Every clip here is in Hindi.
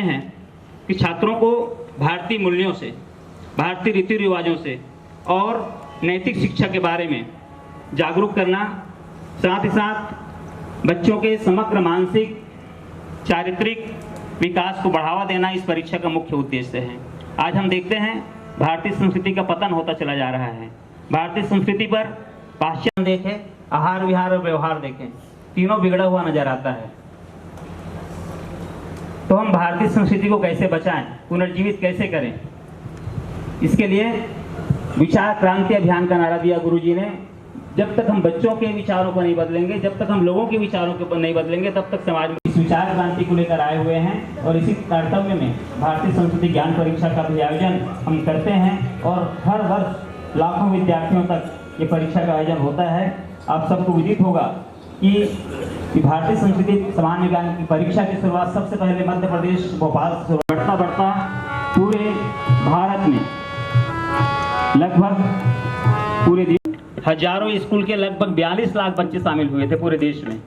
हैं कि छात्रों को भारतीय मूल्यों से, भारतीय रीति रिवाजों से और नैतिक शिक्षा के बारे में जागरूक करना, साथ ही साथ बच्चों के समग्र मानसिक चारित्रिक विकास को बढ़ावा देना इस परीक्षा का मुख्य उद्देश्य है। आज हम देखते हैं भारतीय संस्कृति का पतन होता चला जा रहा है। भारतीय संस्कृति पर पाश्चात्य देखें, आहार विहार और व्यवहार देखें, तीनों बिगड़ा हुआ नजर आता है। तो हम भारतीय संस्कृति को कैसे बचाएं, पुनर्जीवित कैसे करें, इसके लिए विचार क्रांति अभियान का नारा दिया गुरुजी ने। जब तक हम बच्चों के विचारों को नहीं बदलेंगे, जब तक हम लोगों के विचारों को नहीं बदलेंगे, तब तक समाज में इस विचार क्रांति को लेकर आए हुए हैं। और इसी कर्तव्य में भारतीय संस्कृति ज्ञान परीक्षा का भी आयोजन हम करते हैं और हर वर्ष लाखों विद्यार्थियों तक ये परीक्षा का आयोजन होता है। आप सबको विदित होगा कि भारतीय संस्कृति सामान्य ज्ञान की परीक्षा की शुरुआत सबसे पहले मध्य प्रदेश भोपाल से बढ़ता बढ़ता पूरे भारत में लगभग पूरे हजारों स्कूल के लगभग 42 लाख बच्चे शामिल हुए थे पूरे देश में।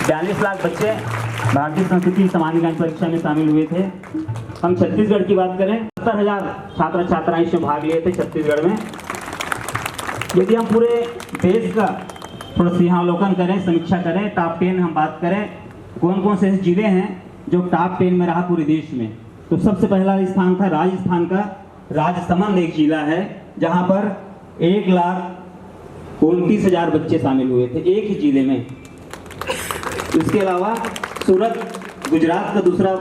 42 लाख बच्चे भारतीय संस्कृति सामान्य ज्ञान परीक्षा में शामिल हुए थे। हम छत्तीसगढ़ की बात करें, 70,000 छात्र छात्राएं इसमें भाग लिए थे छत्तीसगढ़ में। यदि हम पूरे देश का थोड़ा सिंहावलोकन करें, समीक्षा करें, टॉप 10 हम बात करें, कौन कौन से जिले हैं जो टॉप 10 में रहा पूरे देश में, तो सबसे पहला स्थान था राजस्थान का। राजसमंद एक जिला है जहां पर 1,29,000 बच्चे शामिल हुए थे एक ही जिले में। इसके अलावा सूरत गुजरात का दूसरा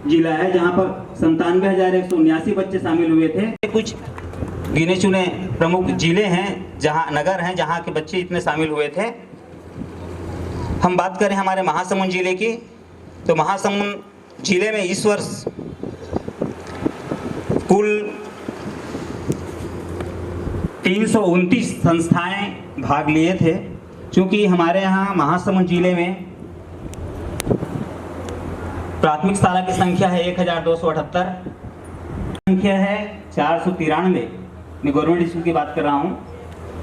जिला है जहां पर 97,179 बच्चे शामिल हुए थे। कुछ गिने चुने प्रमुख जिले हैं, जहां नगर हैं जहां के बच्चे इतने शामिल हुए थे। हम बात करें हमारे महासमुंद जिले की, तो महासमुंद जिले में इस वर्ष कुल 329 संस्थाएं भाग लिए थे। क्योंकि हमारे यहाँ महासमुंद जिले में प्राथमिक शाला की संख्या है 1,278, संख्या है 493। मैं गवर्नमेंट स्कूल की बात कर रहा हूँ,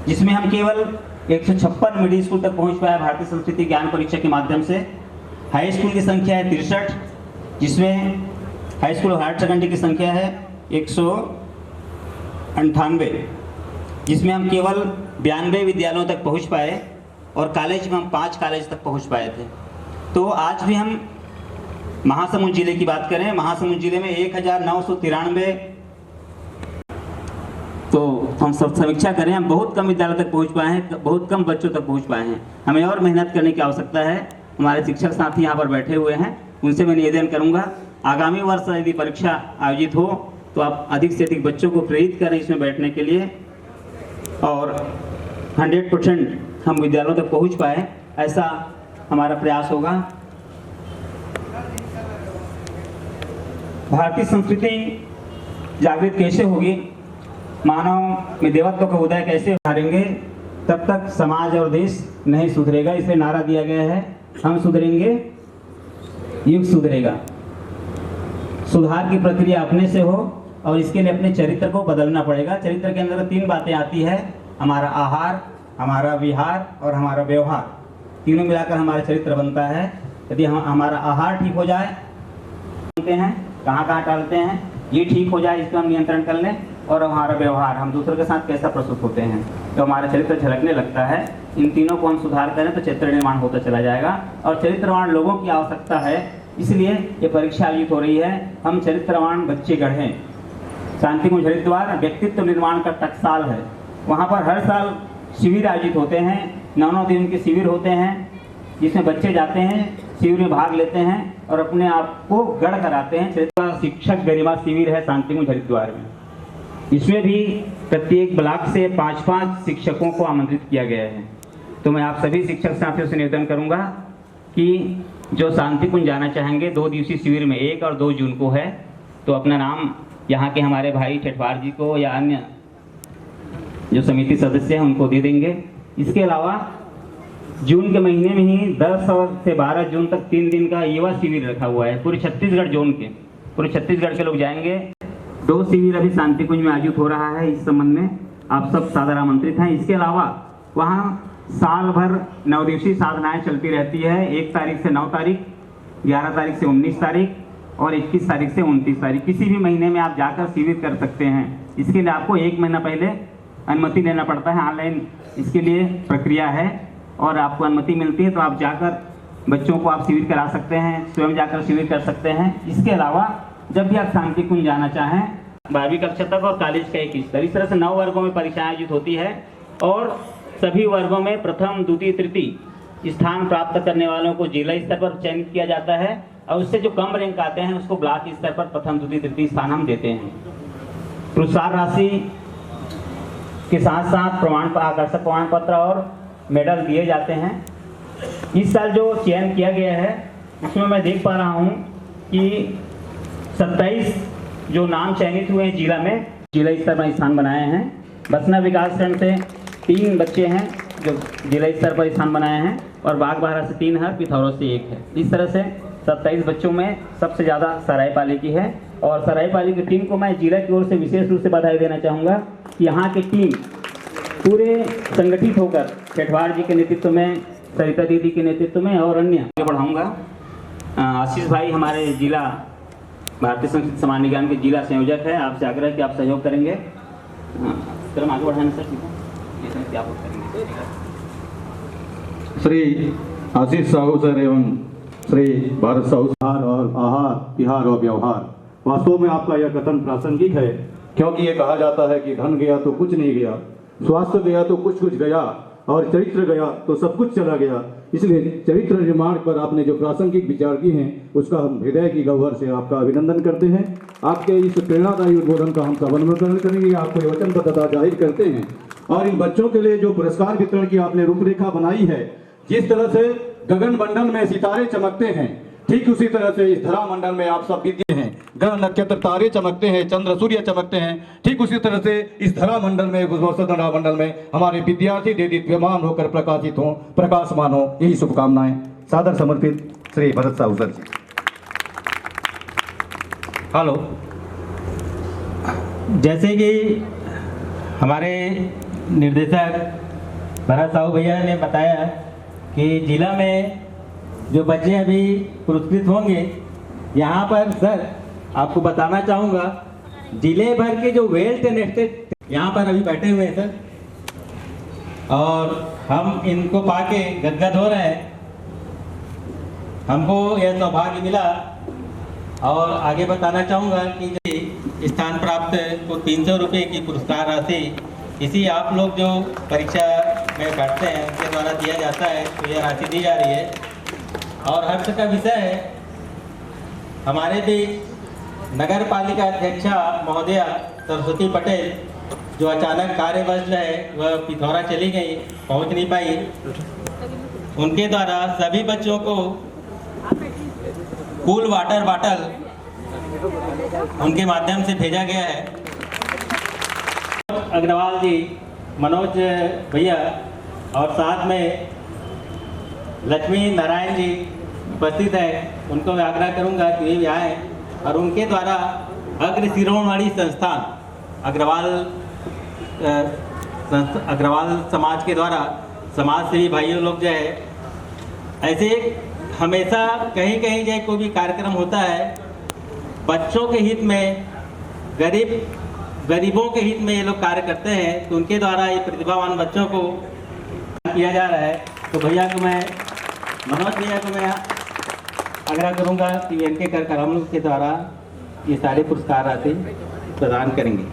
जिसमें हम केवल 156 मिडिल स्कूल तक पहुँच पाए भारतीय संस्कृति ज्ञान परीक्षा के माध्यम से। हाई स्कूल की संख्या है 63, जिसमें हाई स्कूल और हायर सेकेंडरी की संख्या है 198, जिसमें हम केवल 92 विद्यालयों तक पहुंच पाए और कॉलेज में हम 5 कॉलेज तक पहुंच पाए थे। तो आज भी हम महासमुंद जिले की बात करें, महासमुंद जिले में 1,993, तो हम सब समीक्षा करें, हम बहुत कम विद्यालय तक पहुंच पाए हैं, बहुत कम बच्चों तक पहुंच पाए हैं। हमें और मेहनत करने की आवश्यकता है। हमारे शिक्षक साथी यहाँ पर बैठे हुए हैं, उनसे मैं निवेदन करूँगा आगामी वर्ष यदि परीक्षा आयोजित हो तो आप अधिक से अधिक बच्चों को प्रेरित करें इसमें बैठने के लिए और 100% हम विद्यालयों तक पहुंच पाए, ऐसा हमारा प्रयास होगा। भारतीय संस्कृति जागृत कैसे होगी, मानव में देवत्व का उदय कैसे उभारेंगे, तब तक समाज और देश नहीं सुधरेगा। इसलिए नारा दिया गया है, हम सुधरेंगे युग सुधरेगा। सुधार की प्रक्रिया अपने से हो और इसके लिए अपने चरित्र को बदलना पड़ेगा। चरित्र के अंदर 3 बातें आती है, हमारा आहार, हमारा विहार और हमारा व्यवहार। तीनों मिलाकर हमारा चरित्र बनता है। यदि हमारा आहार ठीक हो जाए, हैं कहाँ टालते हैं, ये ठीक हो जाए, इसको हम नियंत्रण कर लें, और हमारा व्यवहार, हम दूसरों के साथ कैसा प्रस्तुत होते हैं, तो हमारा चरित्र झलकने लगता है। इन तीनों को हम सुधार करें तो चरित्र निर्माण होता चला जाएगा। और चरित्र निर्माण लोगों की आवश्यकता है, इसलिए ये परीक्षा आयोजित हो रही है। हम चरित्रवान बच्चे गढ़ें। शांतिकुंज हरिद्वार व्यक्तित्व निर्माण का टकसाल है। वहाँ पर हर साल शिविर आयोजित होते हैं, 9 दिन के शिविर होते हैं, जिसमें बच्चे जाते हैं, शिविर में भाग लेते हैं और अपने आप को गढ़ कर आते हैं। चरित्र शिक्षक गरिमा शिविर है शांतिकुंज हरिद्वार में। इसमें भी प्रत्येक ब्लॉक से 5-5 शिक्षकों को आमंत्रित किया गया है। तो मैं आप सभी शिक्षक साथियों से निवेदन करूंगा कि जो शांतिकुंज जाना चाहेंगे, 2 दिवसीय शिविर में 1 और 2 जून को है, तो अपना नाम यहाँ के हमारे भाई ठेठवार जी को या अन्य जो समिति सदस्य हैं उनको दे देंगे। इसके अलावा जून के महीने में ही 10 से 12 जून तक 3 दिन का युवा शिविर रखा हुआ है पूरे छत्तीसगढ़ जोन के, पूरे छत्तीसगढ़ के लोग जाएंगे। 2 शिविर अभी शांतिकुंज में आयोजित हो रहा है। इस संबंध में आप सब सादर आमंत्रित हैं। इसके अलावा वहाँ साल भर 9 दिवसीय साधनाएं चलती रहती है। 1 तारीख से 9 तारीख, 11 तारीख से 19 तारीख और 21 तारीख से 29 तारीख किसी भी महीने में आप जाकर शिविर कर सकते हैं। इसके लिए आपको 1 महीना पहले अनुमति लेना पड़ता है। ऑनलाइन इसके लिए प्रक्रिया है और आपको अनुमति मिलती है, तो आप जाकर बच्चों को आप शिविर करा सकते हैं, स्वयं जाकर शिविर कर सकते हैं। इसके अलावा जब भी आप शांति कुंज जाना चाहें 12वीं कक्षा तक और कॉलेज का 1 स्तर, इस तरह से 9 वर्गों में परीक्षा आयोजित होती है और सभी वर्गों में प्रथम, द्वितीय, तृतीय स्थान प्राप्त करने वालों को जिला स्तर पर चयनित किया जाता है और उससे जो कम रैंक आते हैं उसको ब्लॉक स्तर पर प्रथम, द्वितीय, तृतीय स्थान हम देते हैं। पुरस्कार राशि के साथ साथ आकर्षक प्रमाण पत्र और मेडल दिए जाते हैं। इस साल जो चयन किया गया है उसमें मैं देख पा रहा हूँ कि 27 जो नाम चयनित हुए हैं जिला में, जिला स्तर पर स्थान बनाए हैं। बसना विकास खंड से 3 बच्चे हैं जो जिला स्तर पर स्थान बनाए हैं और बागबाहरा से 3 है, पिथौरा से 1 है। इस तरह से 27 बच्चों में सबसे ज़्यादा सरायपाली की है और सरायपाली की टीम को मैं जिला की ओर से विशेष रूप से बधाई देना चाहूँगा कि यहाँ की टीम पूरे संगठित होकर केठवाड़ जी के नेतृत्व में, सरिता दीदी के नेतृत्व में और अन्य आगे बढ़ाऊँगा। आशीष भाई हमारे जिला भारतीय संस्कृत समाज निगम के जिला संयोजक है, आपसे आग्रह कि आप सहयोग करेंगे। क्रम आगे बढ़ाने सर, क्या करेंगे। श्री आशीष साहू सर एवं श्री भारत साहू और आहार, तिहार और व्यवहार, वास्तव में आपका यह कथन प्रासंगिक है, क्योंकि ये कहा जाता है कि धन गया तो कुछ नहीं गया, स्वास्थ्य गया तो कुछ गया और चरित्र गया तो सब कुछ चला गया। इसलिए चरित्र निर्माण पर आपने जो प्रासंगिक विचार किए हैं उसका हम हृदय की गह्वर से आपका अभिनंदन करते हैं। आपके इस प्रेरणादायी उद्बोधन का हम सब अनुमोदन करेंगे, आपको वचनबद्धता जाहिर करते हैं और इन बच्चों के लिए जो पुरस्कार वितरण की आपने रूपरेखा बनाई है, जिस तरह से गगन मंडल में सितारे चमकते हैं, ठीक उसी तरह से इस धरा मंडल में आप सब विद्य हैं। ग्रह नक्षत्र तारे चमकते हैं, चंद्र सूर्य चमकते हैं, ठीक उसी तरह से इस धरा मंडल में, धरा मंडल में हमारे विद्यार्थी देदीप्यमान होकर प्रकाशित हों, प्रकाशमान हो, यही शुभकामनाएं। सादर समर्पित श्री भरत साहू सर जी। हेलो। जैसे कि हमारे निर्देशक भरत साहू भैया ने बताया कि जिला में जो बच्चे अभी पुरस्कृत होंगे, यहाँ पर सर आपको बताना चाहूँगा जिले भर के जो वेल टेस्टेड यहाँ पर अभी बैठे हुए हैं सर, और हम इनको पाके गदगद हो रहे हैं। हमको यह सौभाग्य मिला और आगे बताना चाहूँगा कि स्थान प्राप्त को 300 रुपये की पुरस्कार राशि इसी आप लोग जो परीक्षा में बैठते हैं उनके द्वारा दिया जाता है, तो यह राशि दी जा रही है। और हर्ष का विषय है, हमारे बीच नगर पालिका अध्यक्षा महोदया सरस्वती पटेल जो अचानक कार्यवश है वह पिथौरा चली गई, पहुंच नहीं पाई, उनके द्वारा सभी बच्चों को कूल वाटर बॉटल उनके माध्यम से भेजा गया है। अग्रवाल जी, मनोज भैया और साथ में लक्ष्मी नारायण जी उपस्थित है, उनको मैं आग्रह करूंगा कि वे भी आए और उनके द्वारा अग्र शिरोमणि संस्थान अग्रवाल समाज के द्वारा समाज सेवी भाइयों लोग जो है, ऐसे हमेशा कहीं कहीं जो कोई भी कार्यक्रम होता है बच्चों के हित में, गरीबों के हित में ये लोग कार्य करते हैं, तो उनके द्वारा ये प्रतिभावान बच्चों को किया जा रहा है। तो भैया को मैं, मनोज भैया को मैं आग्रह करूंगा कि इनके कर कदम के द्वारा ये सारे पुरस्कार राशि प्रदान करेंगे।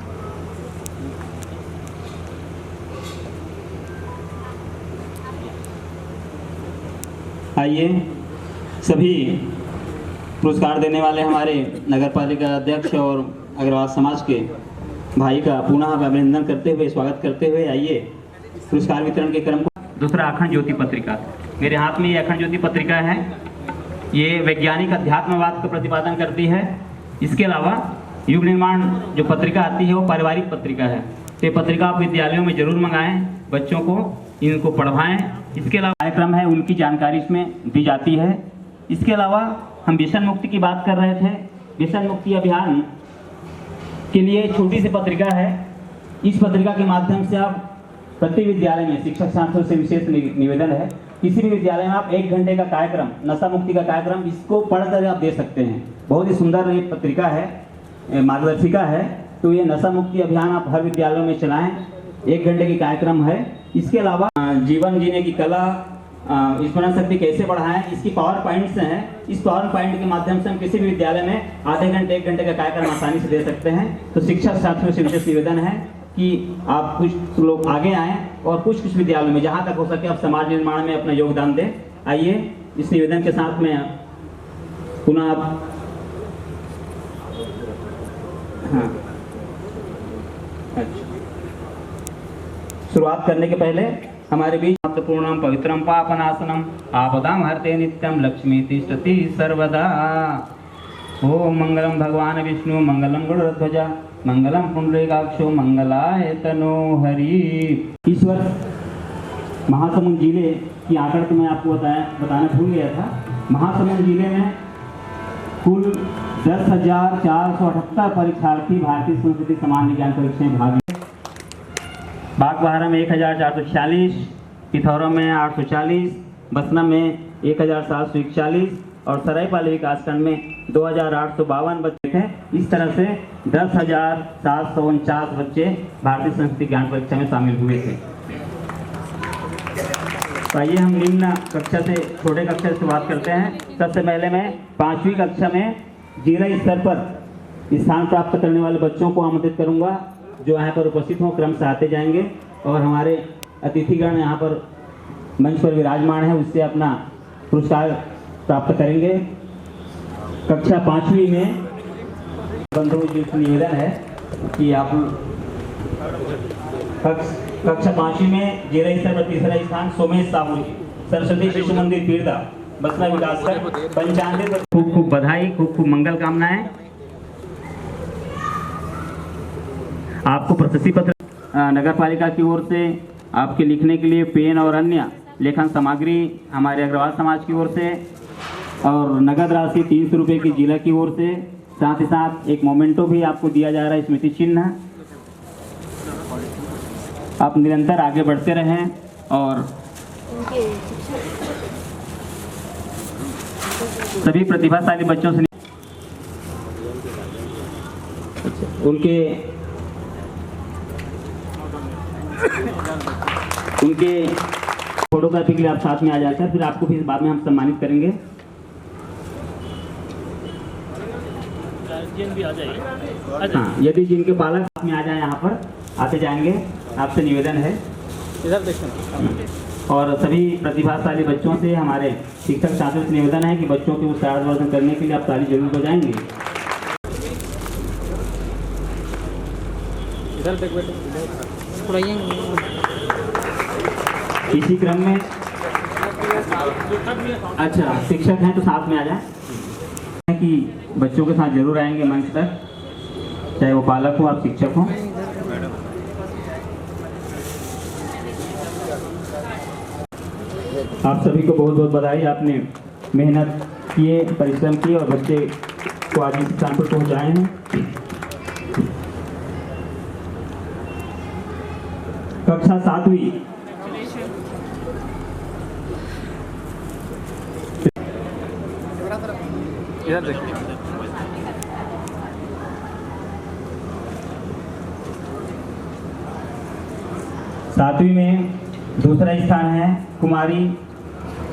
आइए सभी पुरस्कार देने वाले हमारे नगर पालिका अध्यक्ष और अग्रवाल समाज के भाई का पुनः अभिनंदन करते हुए, स्वागत करते हुए आइए पुरस्कार वितरण के क्रम को। दूसरा अखंड ज्योति पत्रिका, मेरे हाथ में ये अखंड ज्योति पत्रिका है। ये वैज्ञानिक अध्यात्मवाद का प्रतिपादन करती है। इसके अलावा युग निर्माण जो पत्रिका आती है वो पारिवारिक पत्रिका है। ये पत्रिका आप विद्यालयों में जरूर मंगाएं, बच्चों को इनको पढ़वाएं। इसके अलावा कार्यक्रम है उनकी जानकारी इसमें दी जाती है। इसके अलावा हम व्यसन मुक्ति की बात कर रहे थे। व्यसन मुक्ति अभियान के लिए छोटी सी पत्रिका है। इस पत्रिका के माध्यम से आप प्रति विद्यालय में शिक्षक छात्रों से विशेष निवेदन है किसी भी विद्यालय में आप 1 घंटे का कार्यक्रम, नशा मुक्ति का कार्यक्रम, इसको पढ़कर आप दे सकते हैं। बहुत ही सुंदर ये पत्रिका है, मार्गदर्शिका है। तो ये नशा मुक्ति अभियान आप हर विद्यालयों में चलाएं। 1 घंटे की कार्यक्रम है। इसके अलावा जीवन जीने की कला, स्मरण शक्ति कैसे बढ़ाएं, इसकी पावर पॉइंट्स हैं। इस पावर पॉइंट के माध्यम से हम किसी भी विद्यालय में आधे घंटे 1 घंटे का कार्यक्रम आसानी से दे सकते हैं। तो शिक्षक साथियों से विशेष निवेदन है कि आप कुछ लोग आगे आएँ और कुछ विद्यालयों में जहाँ तक हो सके आप समाज निर्माण में अपना योगदान दें। आइए इस निवेदन के साथ में पुनः आप शुरुआत करने के पहले हमारे बीच महत्वपूर्णम पवित्रम पापनाशनम आपदाम हरते नित्यम लक्ष्मी तिष्ठति सर्वदा। ओम मंगलम भगवान विष्णु मंगलम गरुड़ध्वजा मंगलम पुंडरीकाक्षो मंगलाय तनो हरि। इस वर्ष महासमुंद जिले की आंकड़ तो मैं आपको बताना भूल गया था। महासमुंद जिले में कुल 10,478 परीक्षार्थी भारतीय संस्कृति सामान्य विज्ञान परीक्षा में भाग लिए। बागबाहरा में 1,446, पिथौरा में 840, बसना में 1,741 और सरायपाली विकासखंड में 2,852 बच्चे थे। इस तरह से 10,749 बच्चे भारतीय संस्कृति ज्ञान परीक्षा में शामिल हुए थे। तो आइए हम निम्न कक्षा से, छोटे कक्षा से शुरुआत करते हैं। सबसे पहले मैं 5वीं कक्षा में जिला स्तर पर स्थान प्राप्त करने वाले बच्चों को आमंत्रित करूंगा जो यहाँ पर उपस्थित हों, क्रम से आते जाएंगे और हमारे अतिथिगण यहाँ पर मंच पर विराजमान है, उससे अपना पुरस्कार प्राप्त करेंगे। कक्षा 5वीं में बंधुओं जी से निवेदन है कि आप कक्षा 5वीं में जिला स्तर पर तीसरा स्थान सोमेश साहू, सरस्वती शिशु मंदिर पीरदा, बसना विकासखंड 95। खूब खूब बधाई, खूब खूब मंगल कामनाएं। आपको प्रशस्ति पत्र नगर पालिका की ओर से आपके लिखने के लिए पेन और अन्य लेखन सामग्री हमारे अग्रवाल समाज की ओर से और नगद राशि 300 रुपये की जिला की ओर से, साथ ही साथ एक मोमेंटो भी आपको दिया जा रहा है, स्मृति चिन्ह। आप निरंतर आगे बढ़ते रहें और सभी प्रतिभाशाली बच्चों से उनके फोटोग्राफी के लिए आप साथ में आ जाकर फिर आपको फिर बाद में हम सम्मानित करेंगे। हाँ, यदि जिनके पालक साथ में आ जाए यहाँ पर आते जाएंगे, आपसे निवेदन है। इधर देखो। और सभी प्रतिभाशाली बच्चों से हमारे शिक्षक छात्रों से निवेदन है कि बच्चों के उत्साहवर्धन करने के लिए आप ताली जरूर बजाएंगे। इधर देख बेटे। इसी क्रम में अच्छा शिक्षक हैं तो साथ में आ जाए कि बच्चों के साथ जरूर आएंगे मंच तक, चाहे वो पालक हो आप शिक्षक हो। आप सभी को बहुत बहुत बधाई, आपने मेहनत किए, परिश्रम किए और बच्चे को आज इस स्थान पर पहुंचाए हैं। कक्षा 7वीं इधर देखिए। 7वीं में दूसरा स्थान है कुमारी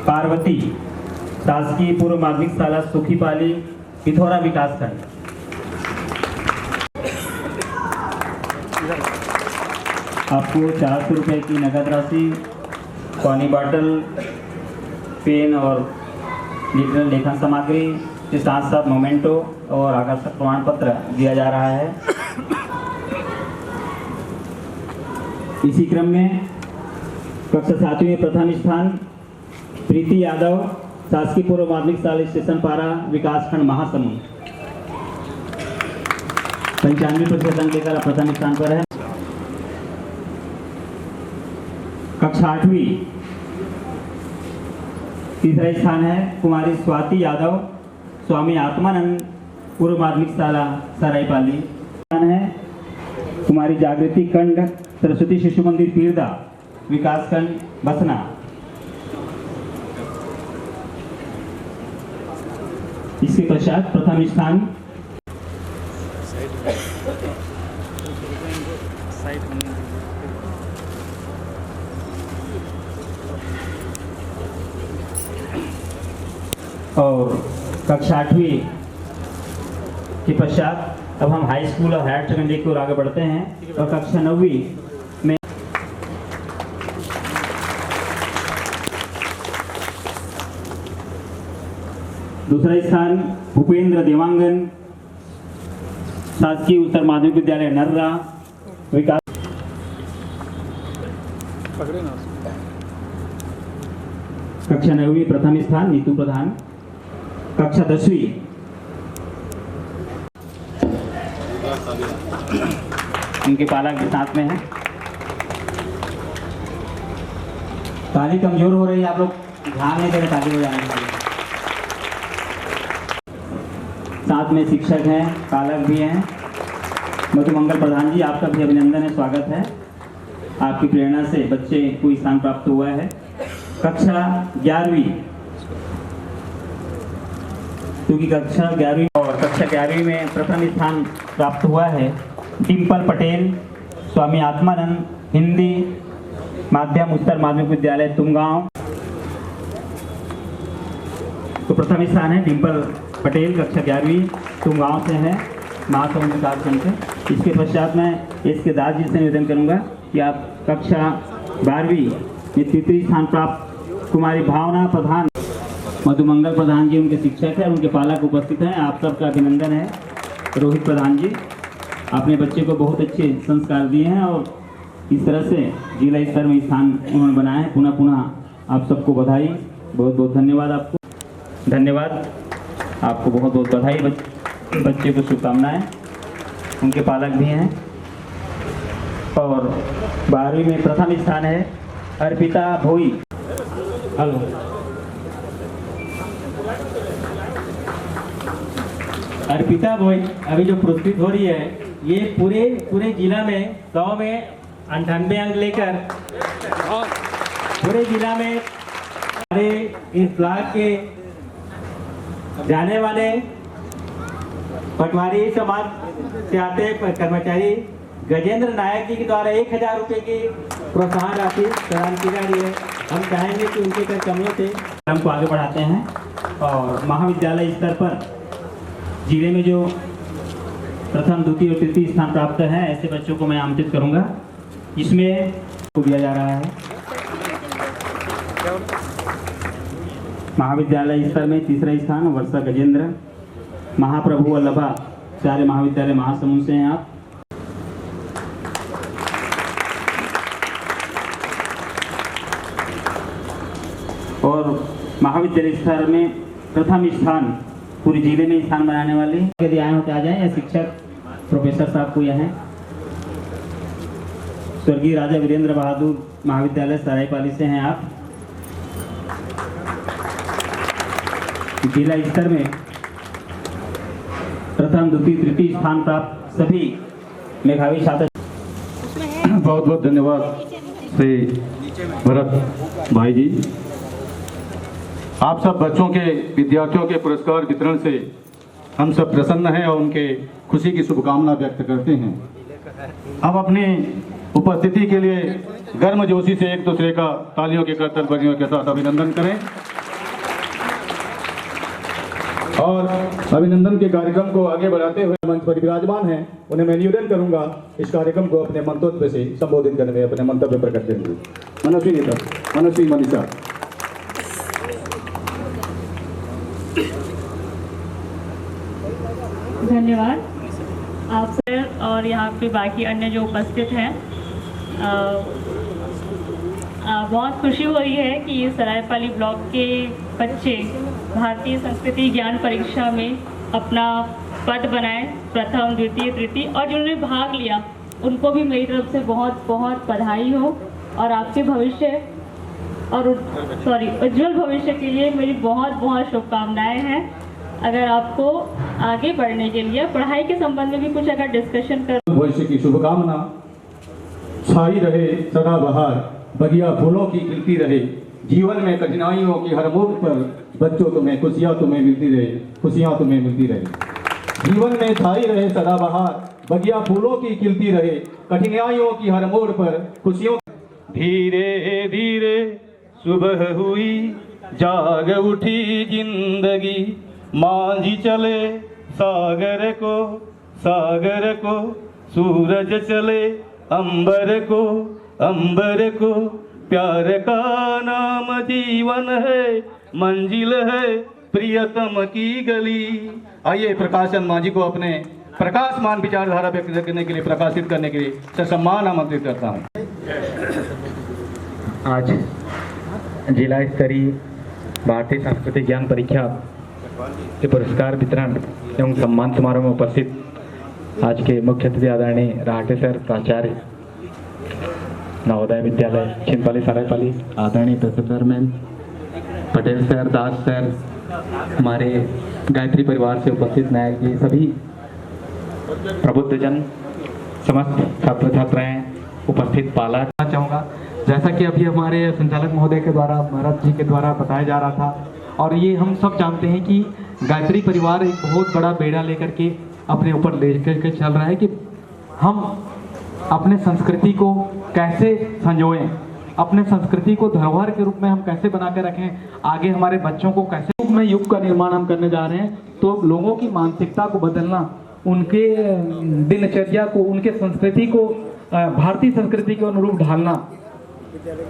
पार्वती, शासकीय पूर्व माध्यमिक शाला सुखीपाली, पिथौरा विकासखंड। आपको 400 रुपये की नगद राशि, पानी बॉटल, पेन और डिजिटल लेखन सामग्री के साथ साथ मोमेंटो और आकर्षक प्रमाण पत्र दिया जा रहा है। इसी क्रम में कक्षा 7वीं में प्रथम स्थान प्रीति यादव, शासकीय पूर्व माध्यमिक शाला स्टेशन पारा, विकासखंड महासमुंद, 95% अंक लेकर प्रथम स्थान पर है। कक्षा 8वीं तीसरा स्थान है कुमारी स्वाति यादव, स्वामी आत्मानंद, पूर्व माध्यमिक शाला सरायपाली। स्थान है कुमारी जागृति कंड, सरस्वती शिशु मंदिर पीरदा, विकासखंड बसना। इसके पश्चात प्रथम स्थान और कक्षा 8वीं के पश्चात अब हम हाई स्कूल और हायर सेकेंडरी की ओर आगे बढ़ते हैं और कक्षा 9वीं में दूसरा स्थान भूपेंद्र देवांगन शासकीय उत्तर माध्यमिक विद्यालय नर्रा विकास। कक्षा 9वीं प्रथम स्थान नीतू प्रधान। कक्षा 10वीं इनके पालक के साथ में है। ताली कमजोर हो रही है, आप लोग ध्यान नहीं दे रहे ताली बजाने के लिए। साथ में शिक्षक हैं, पालक भी हैं। मधुमंगल प्रधान जी, आपका भी अभिनंदन है, स्वागत है। आपकी प्रेरणा से बच्चे को स्थान प्राप्त हुआ है। कक्षा 11वीं, क्योंकि कक्षा 11वीं और कक्षा 11वीं में प्रथम स्थान प्राप्त हुआ है डिम्पल पटेल, स्वामी आत्मानंद हिंदी माध्यम उत्तर माध्यमिक विद्यालय तुमगांव। तो प्रथम स्थान है डिम्पल पटेल, कक्षा 11वीं तुमगांव से है, महासमुंद विकास खंड से। इसके पश्चात मैं इसके दास जी से निवेदन करूंगा कि आप कक्षा 12वीं में तृतीय स्थान प्राप्त कुमारी भावना प्रधान, मधुमंगल प्रधान जी उनके शिक्षक हैं, उनके पालक उपस्थित हैं। आप सबका अभिनंदन है। रोहित प्रधान जी, आपने बच्चे को बहुत अच्छे संस्कार दिए हैं और इस तरह से जिला स्तर में स्थान उन्होंने बनाया है। पुनः पुनः आप सबको बधाई, बहुत बहुत धन्यवाद आपको। धन्यवाद आपको, बहुत बहुत बधाई। बच्चे को शुभकामनाएं, उनके पालक भी हैं। और 12वीं में प्रथम स्थान है अर्पिता भोई। हेलो, अर्पिता भोई अभी जो पुरस्कृत हो रही है, ये पूरे जिला में 100 में 98 अंक लेकर पूरे जिला में हमारे इस ब्लॉक के जाने वाले पटवारी समाज से आते कर्मचारी गजेंद्र नायक जी के द्वारा 1000 रुपये की प्रोत्साहन राशि प्रदान की जा रही है। हम चाहेंगे कि उनके कई कमियों से हमको आगे बढ़ाते हैं और महाविद्यालय स्तर पर जिले में जो प्रथम, द्वितीय और तृतीय स्थान प्राप्त है, ऐसे बच्चों को मैं आमंत्रित करूंगा। इसमें को दिया जा रहा है। महाविद्यालय स्तर में तीसरा स्थान वर्षा गजेंद्र, महाप्रभु वल्लभाचार्य महाविद्यालय महासमुंद से हैं आप। और महाविद्यालय स्तर में प्रथम स्थान पूरे जिले में स्थान बनाने वाले यदि आए हो तो आ जाएं, या शिक्षक प्रोफेसर साहब को यहाँ स्वर्गीय राजा वीरेंद्र बहादुर महाविद्यालय सरायपाली से हैं आप। जिला स्तर में प्रथम, द्वितीय, तृतीय स्थान प्राप्त सभी मेधावी छात्र। बहुत बहुत धन्यवाद श्री भरत भाई जी। आप सब बच्चों के, विद्यार्थियों के पुरस्कार वितरण से हम सब प्रसन्न हैं और उनके खुशी की शुभकामना व्यक्त करते हैं। अब अपनी उपस्थिति के लिए गर्मजोशी से एक दूसरे का तालियों के करतल ध्वनियों के साथ अभिनंदन करें और अभिनंदन के कार्यक्रम को आगे बढ़ाते हुए मंच पर विराजमान हैं, उन्हें मैं निवेदन करूंगा इस कार्यक्रम को अपने मंतव्य से संबोधित करने में अपने मंतव्य प्रकट करेंगे। मनस्वी नेता, मनस्वी मनीषा। धन्यवाद आप सर और यहाँ पे बाकी अन्य जो उपस्थित हैं। बहुत खुशी हो रही है कि ये सरायपाली ब्लॉक के बच्चे भारतीय संस्कृति ज्ञान परीक्षा में अपना पद बनाए, प्रथम, द्वितीय, तृतीय, और जिन्होंने भाग लिया उनको भी मेरी तरफ से बहुत बहुत बधाई हो और आपके भविष्य और उज्जवल भविष्य के लिए मेरी बहुत बहुत शुभकामनाएं हैं। अगर आपको आगे बढ़ने के लिए पढ़ाई के संबंध में भी कुछ अगर डिस्कशन कर, भविष्य की शुभकामना छाई रहे सदाबहार, बगिया फूलों की खिलती रहे, जीवन में कठिनाइयों की हर मोड़ पर बच्चों तुम्हें खुशियाँ तुम्हें मिलती रहे, खुशियाँ तुम्हें मिलती रहे। जीवन में छाई रहे सदाबहार, बगिया फूलों की खिलती रहे, कठिनाइयों की हर मोड़ पर खुशियों। धीरे धीरे सुबह हुई, जाग उठी जिंदगी, मांझी चले सागर को, सूरज चले अंबर को, प्यार का नाम जीवन है, मंजिल है प्रियतम की गली। आइए प्रकाशन मांझी को अपने प्रकाशमान विचारधारा व्यक्त करने के लिए, प्रकाशित करने के लिए ससम्मान आमंत्रित करता हूँ। आज जिला स्तरीय भारतीय संस्कृति ज्ञान परीक्षा के पुरस्कार वितरण एवं सम्मान समारोह में उपस्थित आज के मुख्य अतिथि आदरणीय राहटे सर, प्राचार्य नवोदय विद्यालय छिंदवाड़ा सरायपाली, आदरणीय प्रोफेसर मैम, पटेल सर, दास सर, हमारे गायत्री परिवार से उपस्थित नायक जी, सभी प्रबुद्धजन, समस्त छात्र छात्राएं उपस्थित पाला चाहूँगा। जैसा कि अभी हमारे संचालक महोदय के द्वारा, भरत जी के द्वारा बताया जा रहा था, और ये हम सब जानते हैं कि गायत्री परिवार एक बहुत बड़ा बेड़ा लेकर के अपने ऊपर लेकर के चल रहा है कि हम अपने संस्कृति को कैसे संजोएं, अपने संस्कृति को धरोहर के रूप में हम कैसे बना के रखें, आगे हमारे बच्चों को कैसे रूप में युग का निर्माण हम करने जा रहे हैं। तो लोगों की मानसिकता को बदलना, उनके दिनचर्या को, उनके संस्कृति को भारतीय संस्कृति के अनुरूप ढालना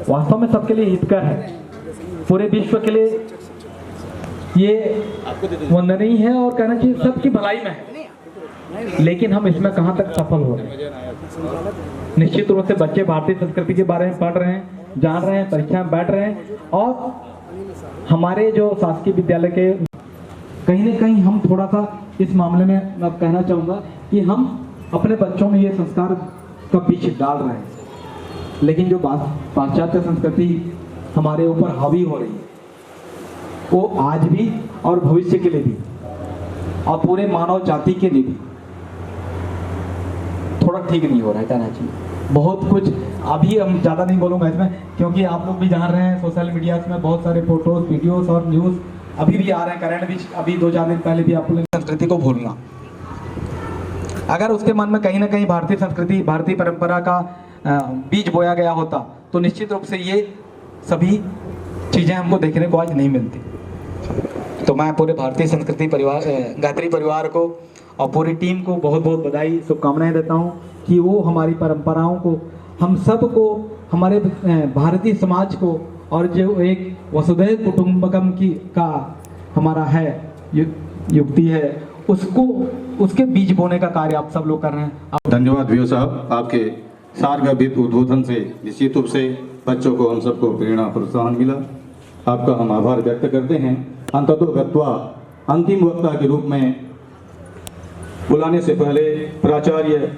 वास्तव में सबके लिए हितकर है, पूरे विश्व के लिए ये वंदनीय है और कहना चाहिए सबकी भलाई में है। लेकिन हम इसमें कहाँ तक सफल हो रहे हैं? निश्चित रूप से बच्चे भारतीय संस्कृति के बारे में पढ़ रहे हैं, जान रहे हैं, परीक्षा में बैठ रहे हैं, और हमारे जो शासकीय विद्यालय के कहीं ना कहीं हम थोड़ा सा इस मामले में मैं कहना चाहूँगा कि हम अपने बच्चों में ये संस्कार का बीज डाल रहे हैं, लेकिन जो पाश्चात्य संस्कृति हमारे ऊपर हावी हो रही है वो आज भी और भविष्य के लिए भी और पूरे मानव जाति के लिए भी थोड़ा ठीक नहीं हो रहा है, कहना चाहिए। बहुत कुछ अभी हम ज़्यादा नहीं बोलूँगा इसमें, क्योंकि आप लोग भी जान रहे हैं सोशल मीडिया में बहुत सारे फोटोज, वीडियोस और न्यूज़ अभी भी आ रहे हैं। करंट भी अभी 2-4 दिन पहले भी आप लोग संस्कृति को भूलना, अगर उसके मन में कहीं ना कहीं भारतीय संस्कृति, भारतीय परंपरा का बीज बोया गया होता तो निश्चित रूप से ये सभी चीज़ें हमको देखने को आज नहीं मिलती। तो मैं पूरे भारतीय संस्कृति परिवार, गायत्री परिवार को और पूरी टीम को बहुत बहुत बधाई, शुभकामनाएं देता हूं कि वो हमारी परंपराओं को, हम सब को, हमारे भारतीय समाज को, और जो एक वसुधैव कुटुंबकम की का हमारा है युक्ति है, उसको, उसके बीज बोने का कार्य आप सब लोग कर रहे हैं। धन्यवाद वीओ साहब, आपके सारगर्भित उद्बोधन से निश्चित रूप से बच्चों को, हम सबको प्रेरणा प्रोत्साहन मिला। आपका हम आभार व्यक्त करते हैं। अंततोगत्वा अंतिम वक्ता के रूप में बुलाने से पहले प्राचार्य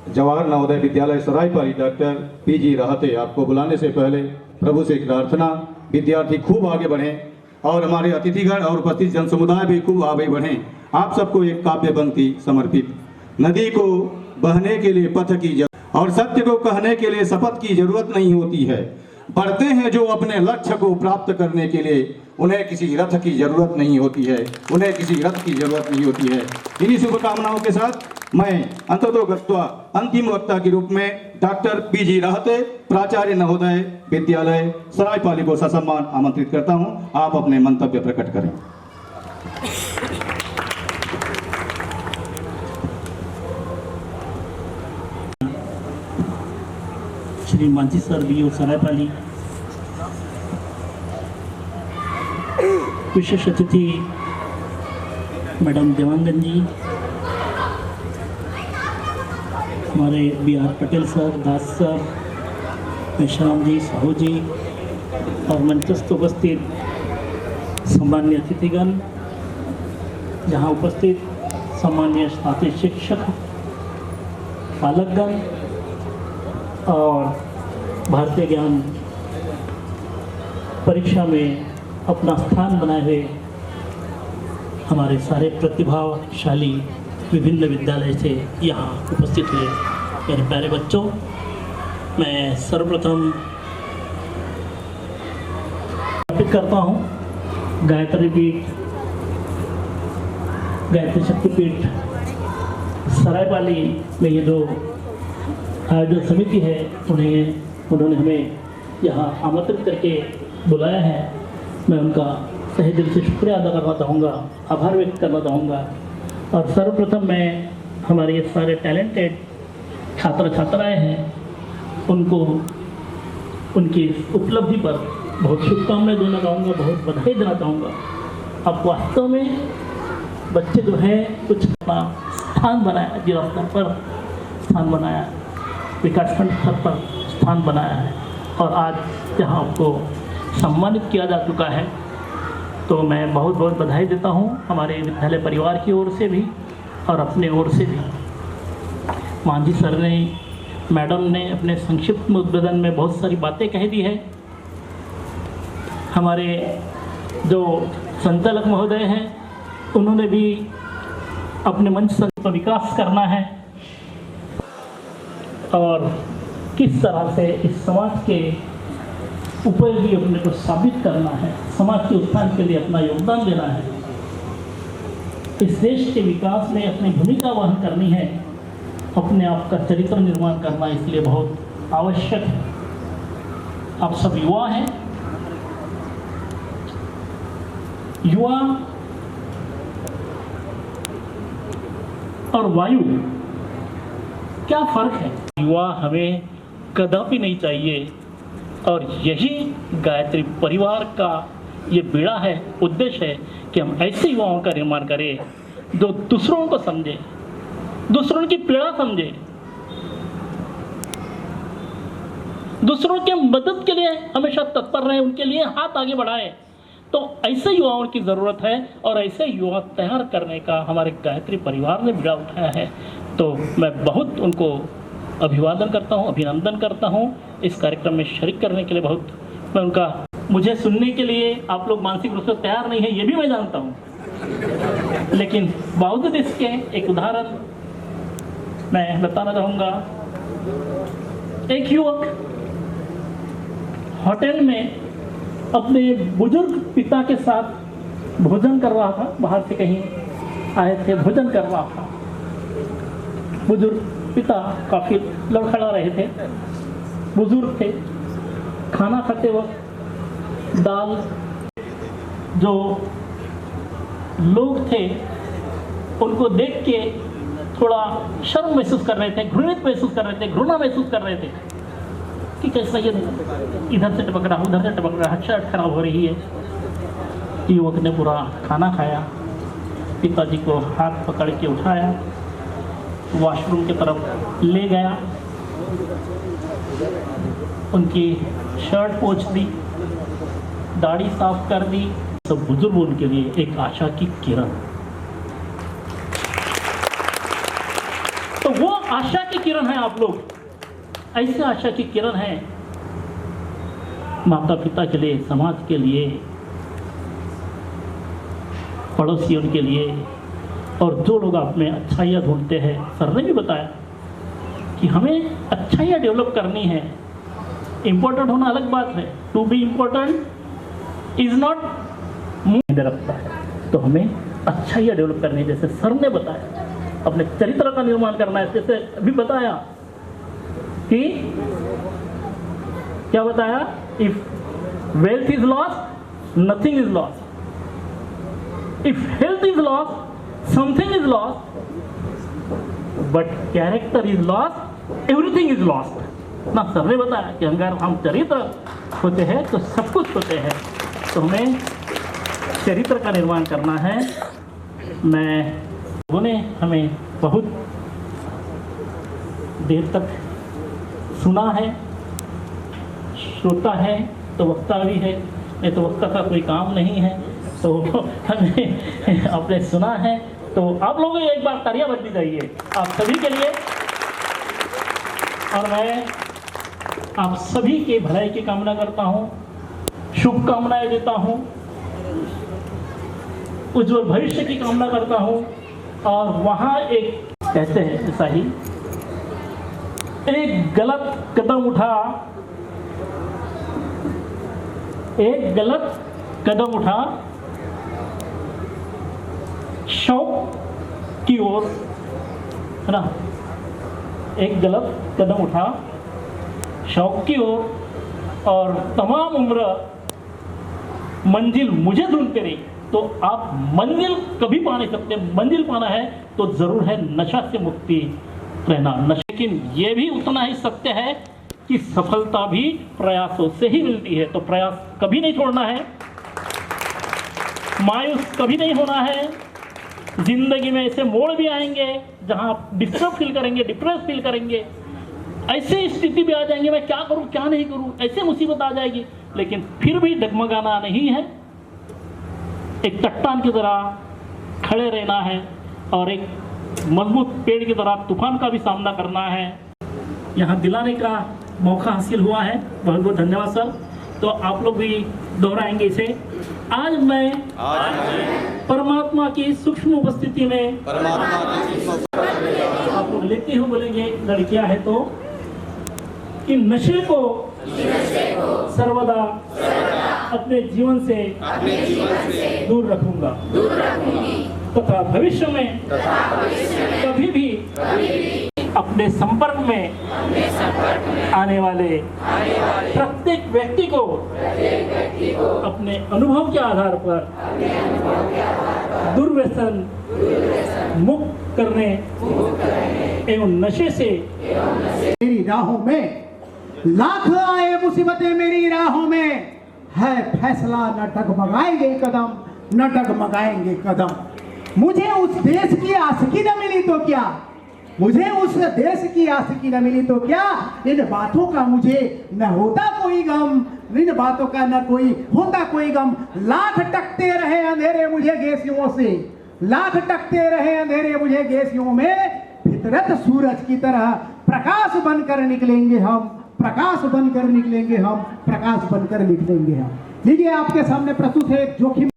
जवाहर नवोदय विद्यालय सरायपाली डॉक्टर पीजी राहते, आपको बुलाने से पहले प्रभु से प्रार्थना, विद्यार्थी खूब आगे बढ़ें और हमारे अतिथिगण और उपस्थित जन समुदाय भी खूब आगे बढ़ें। आप सबको एक काव्य पंक्ति समर्पित। नदी को बहने के लिए पथ की जरूरत और सत्य को कहने के लिए शपथ की जरूरत नहीं होती है। बढ़ते हैं जो अपने लक्ष्य को प्राप्त करने के लिए, उन्हें किसी रथ की जरूरत नहीं होती है, उन्हें किसी रथ की जरूरत नहीं होती है। इन्हीं शुभकामनाओं के साथ मैं अंततोगत्वा अंतिम वक्ता के रूप में डॉक्टर पीजी राहते, प्राचार्य नवोदय विद्यालय सरायपाली को ससम्मान आमंत्रित करता हूं। आप अपने मंतव्य प्रकट करें। श्री मांझी सर वीओ सरायपाली, विशेष अतिथि मैडम देवांगन जी, हमारे BR पटेल सर, दास सर, मेश्राम जी, साहू जी और मंचस्थ उपस्थित सम्मान्य अतिथिगण, जहां उपस्थित सम्मान्य साथी शिक्षक, पालकगण और भारतीय ज्ञान परीक्षा में अपना स्थान बनाए हुए हमारे सारे प्रतिभाशाली विभिन्न विद्यालय से यहाँ उपस्थित हुए मेरे प्यारे बच्चों, मैं सर्वप्रथम स्थापित करता हूँ गायत्री पीठ, गायत्री शक्तिपीठ सरायपाली में ये जो आयोजन समिति है उन्होंने हमें यहाँ आमंत्रित करके बुलाया है। मैं उनका तहे दिल से शुक्रिया अदा करना चाहूँगा, आभार व्यक्त करना चाहूँगा। और सर्वप्रथम मैं हमारे ये सारे टैलेंटेड छात्र छात्राएँ हैं उनको उनकी उपलब्धि पर बहुत शुभकामनाएं देना चाहूँगा, बहुत बधाई देना चाहूँगा। अब वास्तव में बच्चे जो है कुछ अपना स्थान बनाया, जिला स्तर पर स्थान बनाया, विकासखंड स्तर पर स्थान बनाया है और आज यहाँ आपको सम्मानित किया जा चुका है। तो मैं बहुत बहुत बधाई देता हूँ हमारे विद्यालय परिवार की ओर से भी और अपने ओर से भी। मांझी सर ने, मैडम ने अपने संक्षिप्त उद्बोधन में बहुत सारी बातें कह दी है। हमारे जो संचालक महोदय हैं उन्होंने भी अपने मंच का विकास करना है और किस तरह से इस समाज के उपयोगी अपने को साबित करना है, समाज के उत्थान के लिए अपना योगदान देना है, इस देश के विकास में अपनी भूमिका वहन करनी है, अपने आप का चरित्र निर्माण करना इसलिए बहुत आवश्यक है। आप सब युवा हैं, युवा और वायु क्या फर्क है? युवा हमें कदापि नहीं चाहिए और यही गायत्री परिवार का ये बेड़ा है, उद्देश्य है कि हम ऐसे युवाओं का निर्माण करें जो दूसरों को समझे, दूसरों की पीड़ा समझे, दूसरों के मदद के लिए हमेशा तत्पर रहे, उनके लिए हाथ आगे बढ़ाएं। तो ऐसे युवाओं की ज़रूरत है और ऐसे युवा तैयार करने का हमारे गायत्री परिवार ने बीड़ा उठाया है। तो मैं बहुत उनको अभिवादन करता हूँ, अभिनंदन करता हूँ इस कार्यक्रम में शरीक करने के लिए। बहुत मैं उनका, मुझे सुनने के लिए आप लोग मानसिक रूप से तैयार नहीं है ये भी मैं जानता हूँ, लेकिन बावजूद इसके एक उदाहरण मैं बताना चाहूँगा। एक युवक होटल में अपने बुजुर्ग पिता के साथ भोजन कर रहा था, बाहर से कहीं आए थे, भोजन कर रहा था। बुजुर्ग पिता काफ़ी लड़खड़ा रहे थे, बुजुर्ग थे। खाना खाते वक्त दाल, जो लोग थे उनको देख के थोड़ा शर्म महसूस कर रहे थे, घृणित महसूस कर रहे थे, घृणा महसूस कर रहे थे कि कैसा ये इधर से टपक रहा, उधर से टपक रहा, शर्ट खराब हो रही है। युवक ने पूरा खाना खाया, पिताजी को हाथ पकड़ के उठाया, वॉशरूम की तरफ ले गया, उनकी शर्ट पोंछ दी, दाढ़ी साफ कर दी। सब बुजुर्ग उनके लिए एक आशा की किरण। तो वो आशा की किरण है आप लोग, ऐसे आशा की किरण है माता पिता के लिए, समाज के लिए, पड़ोसियों के लिए, और जो लोग आप में अच्छाइयाँ ढूंढते हैं। सर ने भी बताया कि हमें अच्छाइयाँ डेवलप करनी है। इम्पोर्टेंट होना अलग बात है, to be important is not रखता है। तो हमें अच्छाइयाँ डेवलप करनी है, जैसे सर ने बताया, अपने चरित्र का निर्माण करना है। जैसे अभी बताया कि क्या बताया, if wealth is lost nothing is lost, if health is lost something is lost, but character is lost everything is lost. ना सर ने बताया कि अगर हम चरित्र होते हैं तो सब कुछ होते हैं। तो हमें चरित्र का निर्माण करना है। लोगों ने हमें बहुत देर तक सुना है, श्रोता है तो वक्ता भी है, नहीं तो वक्ता का कोई काम नहीं है। तो हमें आपने सुना है तो आप लोगों को एक बार तालियां बजनी चाहिए आप सभी के लिए। और मैं आप सभी के भलाई की कामना करता हूँ, शुभकामनाएं देता हूँ, उज्जवल भविष्य की कामना करता हूँ। और वहाँ एक कहते हैं ऐसा ही, एक गलत कदम उठा एक गलत कदम उठा शौक की ओर, है ना, एक गलत कदम उठा शौक की ओर और तमाम उम्र मंजिल मुझे ढूंढते रही, तो आप मंजिल कभी पा नहीं सकते। मंजिल पाना है तो जरूर है नशा से मुक्ति रहना। नशा, लेकिन ये भी उतना ही सत्य है कि सफलता भी प्रयासों से ही मिलती है। तो प्रयास कभी नहीं छोड़ना है, मायूस कभी नहीं होना है। जिंदगी में ऐसे मोड़ भी आएंगे जहां आप डिस्टर्ब फील करेंगे, डिप्रेस फील करेंगे, ऐसे स्थिति भी आ जाएंगे, मैं क्या करूं क्या नहीं करूं, ऐसे मुसीबत आ जाएगी, लेकिन फिर भी डगमगाना नहीं है। एक चट्टान की तरह खड़े रहना है और एक मजबूत पेड़ की तरह तूफान का भी सामना करना है। यहाँ दिलाने का मौका हासिल हुआ है, बहुत बहुत धन्यवाद सर। तो आप लोग भी दोहराएंगे इसे। आज मैं परमात्मा की सूक्ष्म उपस्थिति में, आप लोग लेते हो बोलेंगे लड़कियां हैं तो, कि नशे को सर्वदा अपने जीवन से दूर रखूंगा तथा भविष्य में कभी भी अपने संपर्क में आने वाले प्रत्येक व्यक्ति को अपने अनुभव के आधार पर दुर्व्यसन मुक्त करने एवं नशे से मेरी राहों में लाख आए मुसीबतें, मेरी राहों में है फैसला, न डगमगाएंगे कदम, न डगमगाएंगे कदम। मुझे उस देश की आशिकी न मिली तो क्या, मुझे उस देश की आशिकी न मिली तो क्या, इन बातों का मुझे न होता कोई गम, इन बातों का न कोई होता कोई गम। लाख टकते रहे अंधेरे मुझे गेसियों से, लाख टकते रहे अंधेरे मुझे गेसियों में, फितरत सूरज की तरह प्रकाश बनकर निकलेंगे हम, प्रकाश बनकर निकलेंगे हम, प्रकाश बनकर निकलेंगे हम। लीजिए आपके सामने प्रस्तुत है जोखिम।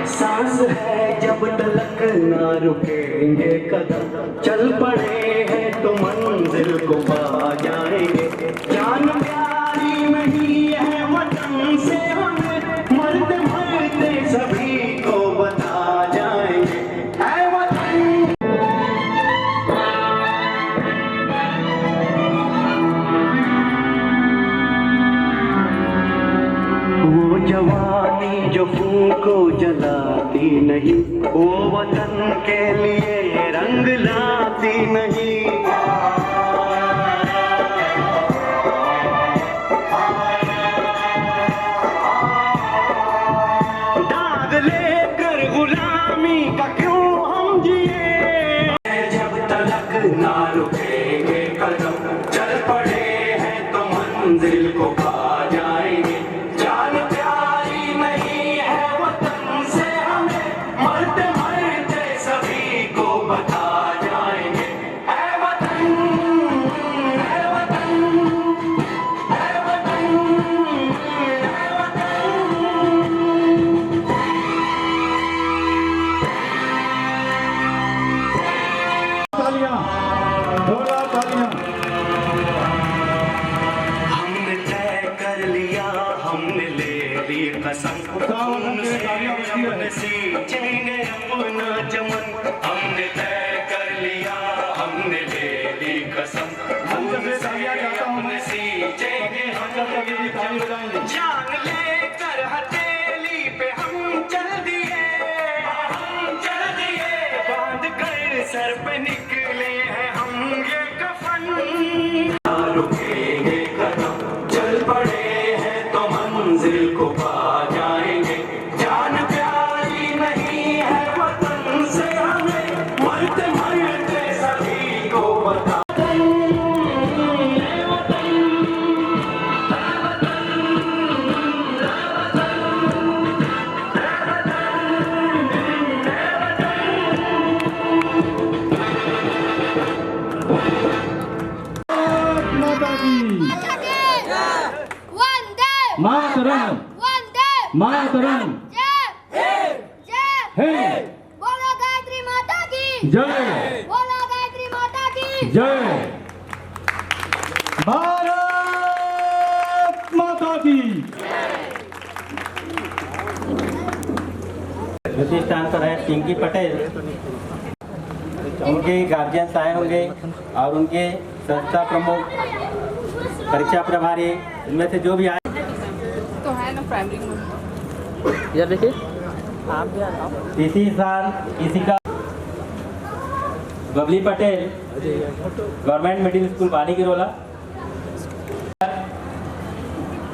सांस है जब तलक ना रुकेंगे कदम, चल पड़े हैं तो मंजिल को पा जाएंगे। जान प्यारी नहीं है वतन से हमें, मरते मरते सभी को बता जाएंगे। ऐ वतन वो जवानी जो खून को जलाती नहीं, वो वतन के लिए रंग लाती नहीं। दाग लेकर गुलामी का क्यों हम जिए, जब तलक ना रुकेंगे कदम, चल पड़े हैं तो मंजिल को पा जाएंगे। जान प्यारी नहीं है वतन से हमें, मरते मरते सभी को बता जाएंगे। ऐ वतन, ऐ वतन, ऐ वतन, ऐ वतन। तालियां, जोरदार तालियां। हमने तय कर लिया, हमने ले ली कसम, हमने सींचेंगे अपना चमन। हमने तय कर लिया, हमने ले ली कसम, हमने सींचेंगे अपना चमन। जान लेकर हथेली पे हम चल दिए, बांध कर सर पे निकले हैं हम ये कफन। रुकेंगे कदम, चल पड़े हैं तो मंजिल को पा जाएंगे। जान प्यारी नहीं है वतन से हमें, मरते मरते सभी को बता। माता की वंदे मातरम, वंदे मातरम। जय है। बोलो गायत्री माता की जय। बोलो गायत्री माता की जय। भारत माता की। द्वितीय स्थान पर है पिंकी पटेल। उनके गार्जियंस आए होंगे और उनके संस्था प्रमुख, परीक्षा प्रभारी, इनमें से जो भी आए तो है ना प्राइमरी में। यार देखिए तीसरी स्थान किसी का Babli Patel, government middle school Bani Girola.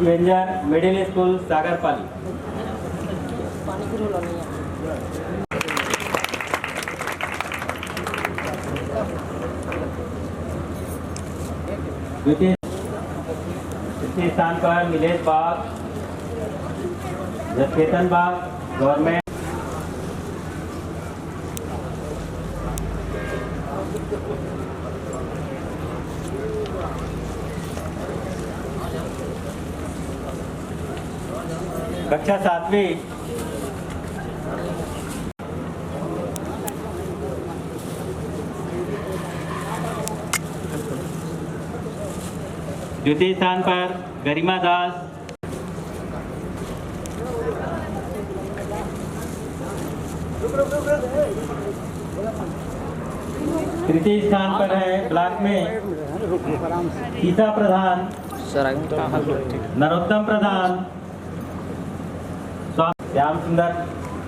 वेंजर मिडिल स्कूल सागरपाली। द्वितीय स्थान पर मिलेश बाग, जसकेतन बाग, गवर्नमेंट। कक्षा 7वीं द्वितीय स्थान पर गरिमा दास। तृतीय स्थान पर है ब्लॉक में सीता प्रधान, नरोत्तम प्रधान, श्याम सुंदर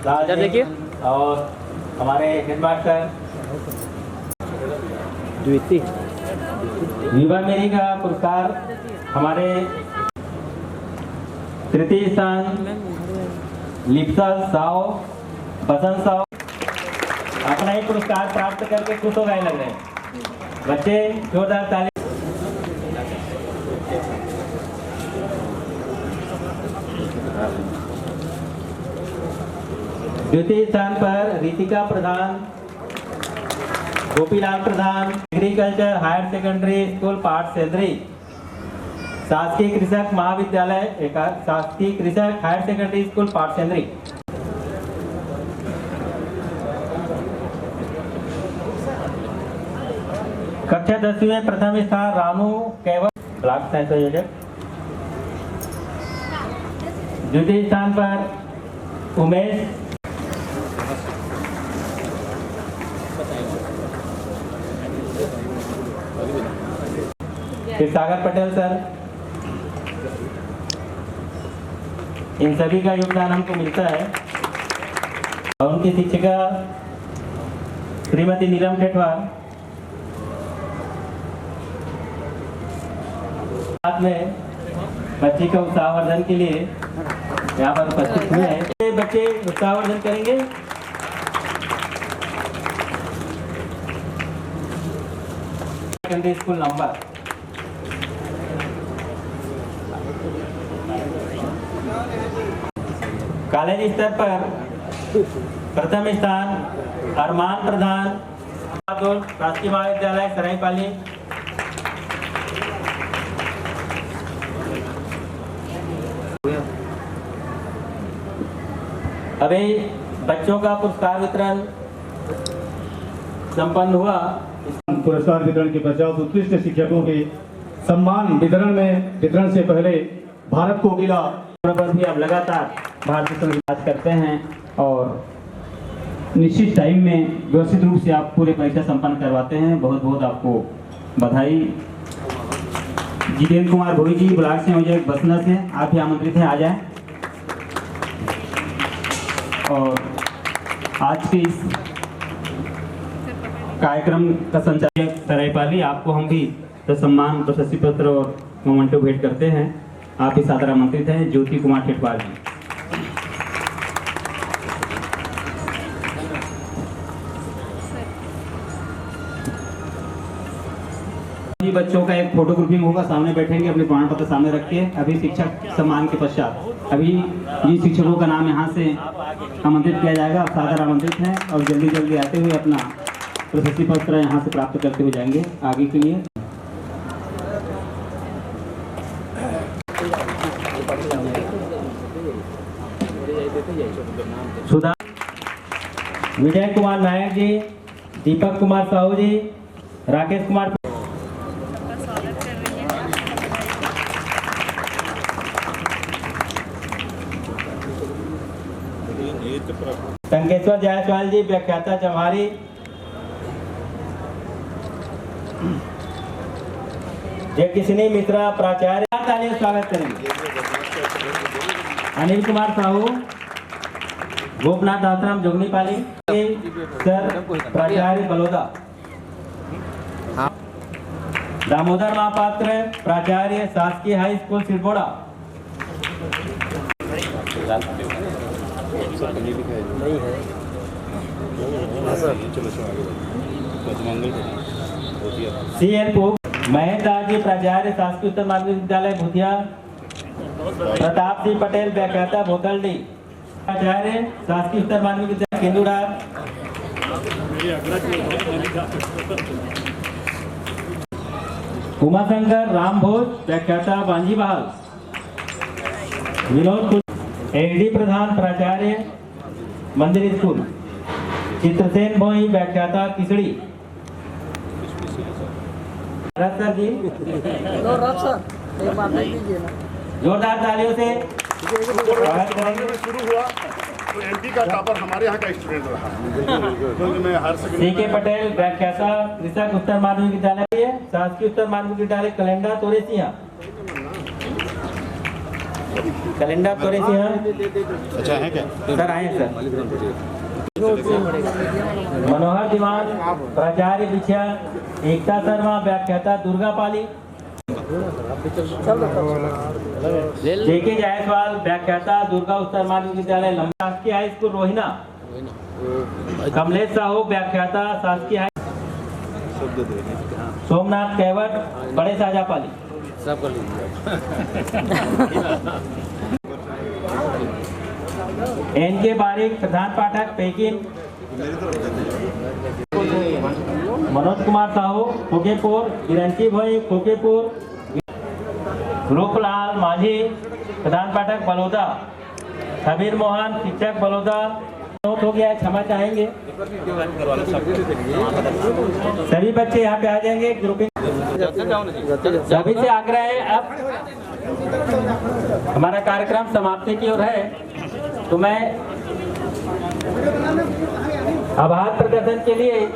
लाल जी और हमारे हेडमास्टर विभा मेरी का पुरस्कार हमारे तृतीय स्थान लिप्सा साव, बसंत साव अपना ही पुरस्कार प्राप्त करके खुश हो गए लग रहे हैं बच्चे। जोरदार ताली। द्वितीय स्थान पर रितिका प्रधान, गोपीलाल प्रधान, एग्रीकल्चर हायर सेकेंडरी स्कूल पाठ सेंद्री, शासकीय कृषक महाविद्यालय, शासकीय कृषक हायर सेकेंडरी स्कूल पाठ सेंद्री। कक्षा 10वीं में प्रथम स्थान रानू केवल, ब्लॉक साइंस संयोजक। द्वितीय स्थान पर उमेश, फिर सागर पटेल सर। इन सभी का योगदान हमको मिलता है और उनकी शिक्षिका श्रीमती नीलम ठेठवार साथ में बच्चे का उत्साहवर्धन के लिए यहाँ पर उपस्थित हुए हैं। बच्चे उत्साहवर्धन करेंगे। सेकेंडरी स्कूल नंबर कॉलेज स्तर पर प्रथम स्थान अरमान प्रधान, राजकीय महाविद्यालय सरायपाली। अभी बच्चों का पुरस्कार वितरण संपन्न हुआ। पुरस्कार वितरण के पश्चात उत्कृष्ट शिक्षकों के सम्मान वितरण से पहले भारत को मिला पर भी अब लगातार भारतीय संघ करते हैं और निश्चित टाइम में व्यवस्थित रूप से आप पूरे परीक्षा संपन्न करवाते हैं। बहुत बहुत आपको बधाई। जितेंद्र कुमार भोई जी ब्लॉक संयोजक बसना से, आप भी आमंत्रित हैं, आ जाएं। और आज के इस कार्यक्रम का संचालक सरायपाली, आपको हम भी तो सम्मान, प्रशस्ति पत्र और मोमेंटो भेंट करते हैं। आप भी सादर आमंत्रित हैं, ज्योति कुमार ठेठवार जी। बच्चों का एक फोटो ग्रुपिंग होगा, सामने बैठेंगे, अपने प्रमाण पत्र सामने रख के। अभी शिक्षक सम्मान के पश्चात अभी जिन शिक्षकों का नाम यहाँ से आमंत्रित किया जाएगा, आप सादर आमंत्रित हैं और जल्दी जल्दी आते हुए अपना प्रशस्ति पत्र यहाँ से प्राप्त करते हुए जाएंगे आगे के लिए। सुधा विजय कुमार नायक जी, दीपक कुमार साहू जी, राकेश कुमार, टंकेश्वर जायसवाल जी, व्याख्याता चौहारी, जय किशनी मिश्रा प्राचार्य, तालियों से स्वागत करेंगे। अनिल कुमार साहू, गोपनाथ आश्रम जोगनीपाली सर प्राचार्य बलौदा, दामोदर महापात्र प्राचार्य शासकीय high school सिरबोड़ा, CL Mahesh Das ji प्राचार्य शासकीय उत्तर माध्यमिक विद्यालय भूतिया, प्रताप सिंह पटेल व्याख्याता भोतलडी, प्राचार्य शासकीय उत्तर माध्यमिक विद्यालय केंदुड़ा, उमाशंकर राम भोज व्याख्याता बांजी बहाल, विनोद एडी प्रधान प्राचार्य मंदिर स्कूल, चित्रसेन भोई व्याख्याता किसड़ी, सर जी जोरदार तालियों से स्वागत करेंगे। शुरू हुआ तो एमपी का टॉपर हमारे यहाँ का स्टूडेंट रहा, क्योंकि मैं हर CK पटेल व्याख्याता कृषक उत्तर माध्यमिक विद्यालय, शासकीय उत्तर माध्यमिक विद्यालय कलेंडा तोरेसिया, कलेंडा तोरेसिया। अच्छा है क्या सर आए सर। मनोहर दीवान प्राचार्य विषय, एकता शर्मा व्याख्याता दुर्गापाली, JK जायसवाल व्याख्याता दुर्गा उत्तर माध्यमिक विद्यालय लंबा, शासकीय हाई स्कूल रोहिना, कमलेश साहू व्याख्याता शासकीय हाई, सोमनाथ कैवट बड़े साजापाली, NK बारिक प्रधान पाठक पेकिंग, मनोज कुमार साहू खोकेपुर, गिरंटी भाई खोकेपुर, रूपलाल माझी प्रधान पाठक बलौदा, कबीर मोहन शिक्षक बलौदा। नोट हो गया है, क्षमा चाहेंगे। सभी बच्चे यहाँ पे आ जाएंगे ग्रुपिंग। सभी से आग्रह है, अब हमारा कार्यक्रम समाप्ति की ओर है, तो मैं आभार प्रदर्शन के लिए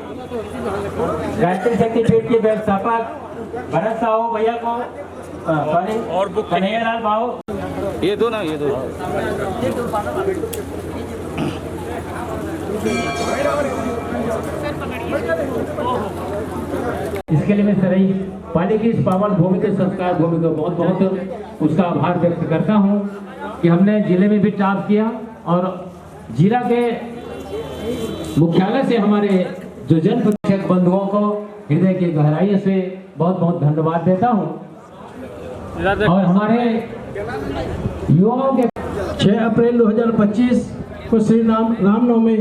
गायत्री शक्तिपीठ के व्यवस्थापक भरत साहू भैया को सॉरी और कन्हैयालाल बाबू, ये दो ना, ये दो इसके लिए मैं सराई पाली की इस पावन भूमि के संस्कार भूमि को बहुत बहुत उसका आभार व्यक्त करता हूँ कि हमने जिले में भी टॉप किया और जिला के मुख्यालय से हमारे जो जनप्रतिनिधि बंधुओं को हृदय की गहराई से बहुत बहुत धन्यवाद देता हूँ। और हमारे युवाओं के 6 अप्रैल 2025 को श्री रामनवमी